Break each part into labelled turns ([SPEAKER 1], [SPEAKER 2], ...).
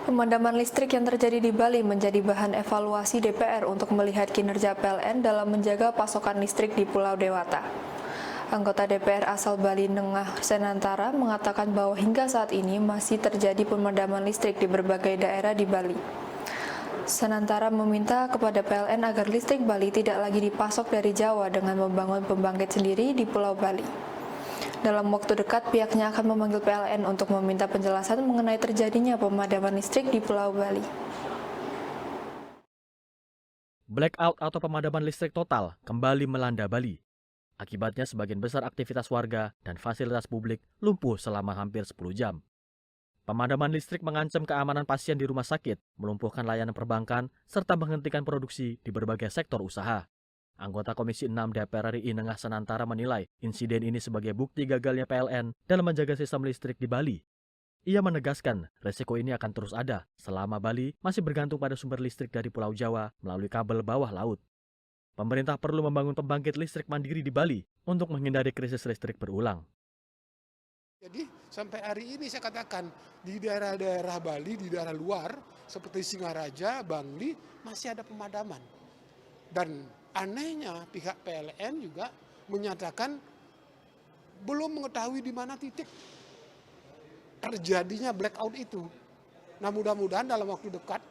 [SPEAKER 1] Pemadaman listrik yang terjadi di Bali menjadi bahan evaluasi DPR untuk melihat kinerja PLN dalam menjaga pasokan listrik di Pulau Dewata. Anggota DPR asal Bali Nengah Senantara mengatakan bahwa hingga saat ini masih terjadi pemadaman listrik di berbagai daerah di Bali. Senantara meminta kepada PLN agar listrik Bali tidak lagi dipasok dari Jawa dengan membangun pembangkit sendiri di Pulau Bali. Dalam waktu dekat, pihaknya akan memanggil PLN untuk meminta penjelasan mengenai terjadinya pemadaman listrik di Pulau Bali.
[SPEAKER 2] Blackout atau pemadaman listrik total kembali melanda Bali. Akibatnya sebagian besar aktivitas warga dan fasilitas publik lumpuh selama hampir 10 jam. Pemadaman listrik mengancam keamanan pasien di rumah sakit, melumpuhkan layanan perbankan, serta menghentikan produksi di berbagai sektor usaha. Anggota Komisi 6 DPR RI Nengah Senantara menilai insiden ini sebagai bukti gagalnya PLN dalam menjaga sistem listrik di Bali. Ia menegaskan resiko ini akan terus ada selama Bali masih bergantung pada sumber listrik dari Pulau Jawa melalui kabel bawah laut. Pemerintah perlu membangun pembangkit listrik mandiri di Bali untuk menghindari krisis listrik berulang.
[SPEAKER 3] Jadi sampai hari ini saya katakan di daerah-daerah Bali, di daerah luar seperti Singaraja, Bangli masih ada pemadaman. Dan anehnya pihak PLN juga menyatakan belum mengetahui di mana titik terjadinya blackout itu. Nah mudah-mudahan dalam waktu dekat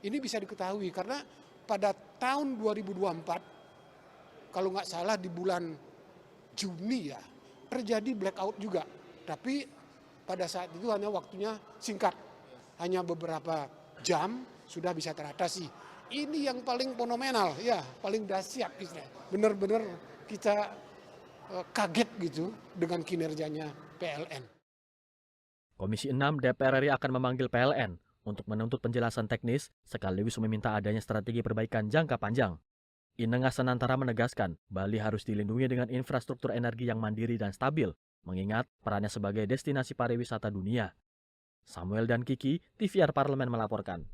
[SPEAKER 3] ini bisa diketahui karena pada tahun 2024 kalau nggak salah di bulan Juni ya terjadi blackout juga. Tapi pada saat itu hanya waktunya singkat, hanya beberapa jam sudah bisa teratasi. Ini yang paling fenomenal, ya paling dahsyat, benar-benar kita kaget gitu dengan kinerjanya PLN.
[SPEAKER 2] Komisi 6 DPR RI akan memanggil PLN untuk menuntut penjelasan teknis sekaligus meminta adanya strategi perbaikan jangka panjang. Inengah Senantara menegaskan Bali harus dilindungi dengan infrastruktur energi yang mandiri dan stabil, mengingat perannya sebagai destinasi pariwisata dunia. Samuel dan Kiki, TVR Parlemen melaporkan.